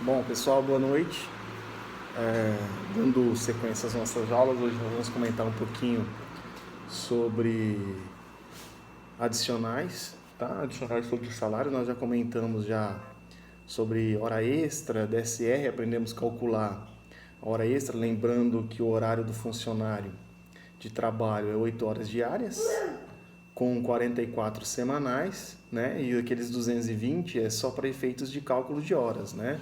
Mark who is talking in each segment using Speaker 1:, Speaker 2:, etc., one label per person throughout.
Speaker 1: Bom, pessoal, boa noite. Dando sequência às nossas aulas, hoje nós vamos comentar um pouquinho sobre adicionais, tá? Adicionais sobre o salário. Nós já comentamos sobre hora extra, DSR, aprendemos a calcular a hora extra, lembrando que o horário do funcionário de trabalho é 8 horas diárias, com 44 semanais, né? E aqueles 220 é só para efeitos de cálculo de horas, né?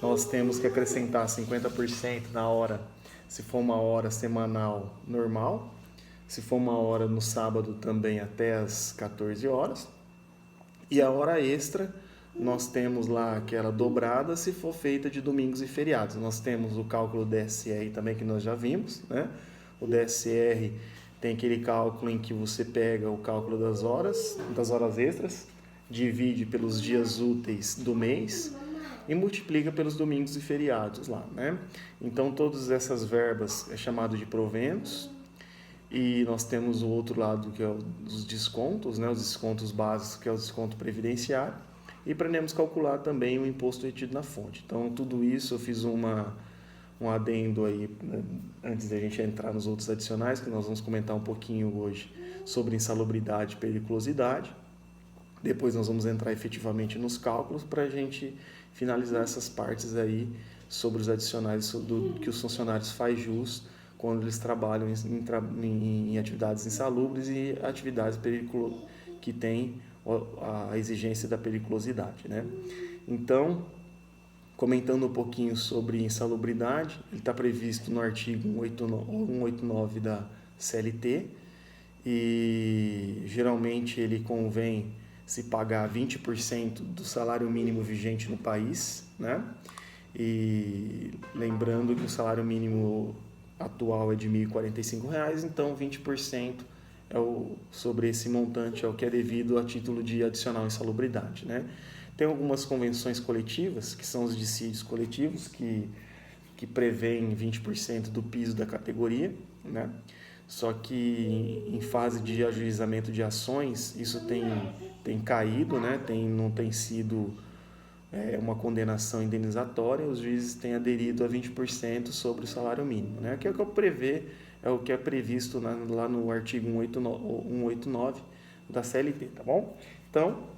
Speaker 1: Nós temos que acrescentar 50% na hora, se for uma hora semanal normal, se for uma hora no sábado também até as 14 horas. E a hora extra, nós temos lá aquela dobrada se for feita de domingos e feriados. Nós temos o cálculo DSR também que nós já vimos, né? O DSR tem aquele cálculo em que você pega o cálculo das horas extras, divide pelos dias úteis do mês e multiplica pelos domingos e feriados lá, né? Então todas essas verbas é chamado de proventos. E nós temos o outro lado que é os descontos, né? Os descontos básicos, que é o desconto previdenciário. E aprendemos a calcular também o imposto retido na fonte. Então tudo isso eu fiz um adendo aí, né, antes da gente entrar nos outros adicionais, que nós vamos comentar um pouquinho hoje sobre insalubridade e periculosidade. Depois nós vamos entrar efetivamente nos cálculos para a gente finalizar essas partes aí sobre os adicionais que os funcionários faz jus quando eles trabalham em atividades insalubres e atividades que têm a exigência da periculosidade, né? Então, comentando um pouquinho sobre insalubridade, ele está previsto no artigo 189 da CLT e geralmente ele convém se pagar 20% do salário mínimo vigente no país, né? E lembrando que o salário mínimo atual é de R$ 1.045, então 20% sobre esse montante é o que é devido a título de adicional insalubridade, né? Tem algumas convenções coletivas, que são os dissídios coletivos, que prevêem 20% do piso da categoria, né? Só que em fase de ajuizamento de ações, isso tem caído, né? Não tem sido uma condenação indenizatória, os juízes têm aderido a 20% sobre o salário mínimo, né? Que é o que prevê, é o que é previsto lá no artigo 189 da CLT, tá bom? Então,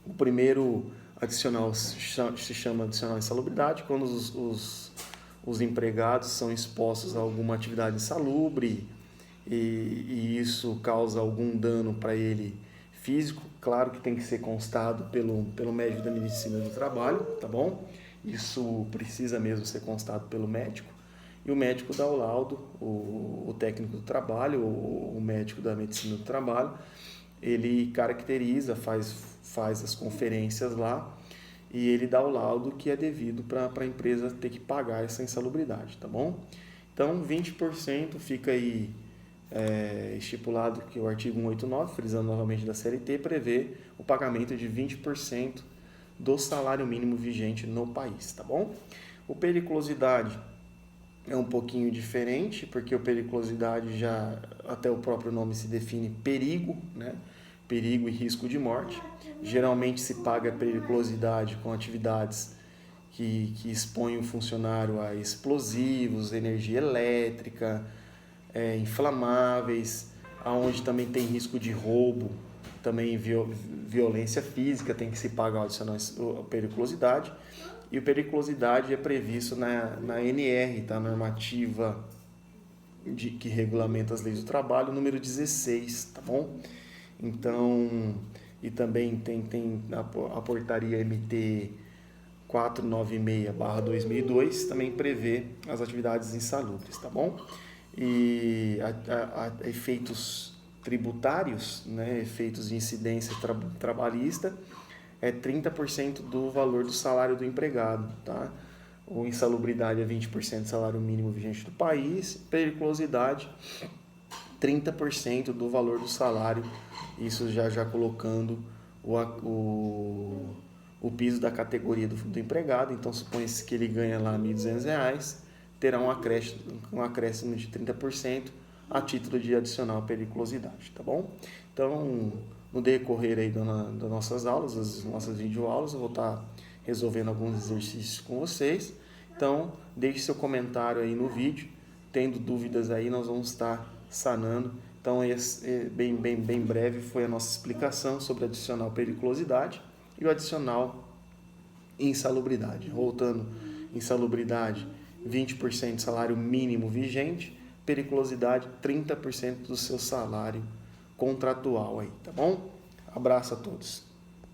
Speaker 1: o primeiro adicional se chama adicional insalubridade, quando os empregados são expostos a alguma atividade insalubre e isso causa algum dano para ele físico, claro que tem que ser constado pelo médico da medicina do trabalho, tá bom? Isso precisa mesmo ser constado pelo médico. E o médico dá o laudo, o técnico do trabalho, o médico da medicina do trabalho, ele caracteriza, faz as conferências lá e ele dá o laudo que é devido para a empresa ter que pagar essa insalubridade, tá bom? Então, 20% fica aí estipulado que o artigo 189, frisando novamente da CLT, prevê o pagamento de 20% do salário mínimo vigente no país, tá bom? O periculosidade é um pouquinho diferente, porque o periculosidade já, até o próprio nome se define perigo, né? Perigo e risco de morte. Geralmente se paga a periculosidade com atividades que expõem o funcionário a explosivos, energia elétrica, inflamáveis, aonde também tem risco de roubo, também violência física, tem que se pagar o adicional periculosidade. E o periculosidade é previsto na NR, tá? Normativa que regulamenta as leis do trabalho, número 16, tá bom? Então, e também tem a portaria MT 496/2002, também prevê as atividades insalubres, tá bom? E a efeitos tributários, né, efeitos de incidência trabalhista, é 30% do valor do salário do empregado, tá? Ou insalubridade é 20% do salário mínimo vigente do país, periculosidade 30% do valor do salário, isso já colocando o piso da categoria do empregado. Então supõe-se que ele ganha lá R$ 1.200, terá um acréscimo de 30% a título de adicional periculosidade, tá bom? Então, no decorrer aí das nossas aulas, das nossas videoaulas, eu vou estar resolvendo alguns exercícios com vocês. Então, deixe seu comentário aí no vídeo. Tendo dúvidas aí, nós vamos estar sanando. Então, bem breve foi a nossa explicação sobre a adicional periculosidade e o adicional insalubridade. Voltando, insalubridade, 20% de salário mínimo vigente, periculosidade, 30% do seu salário contratual aí, tá bom? Abraço a todos.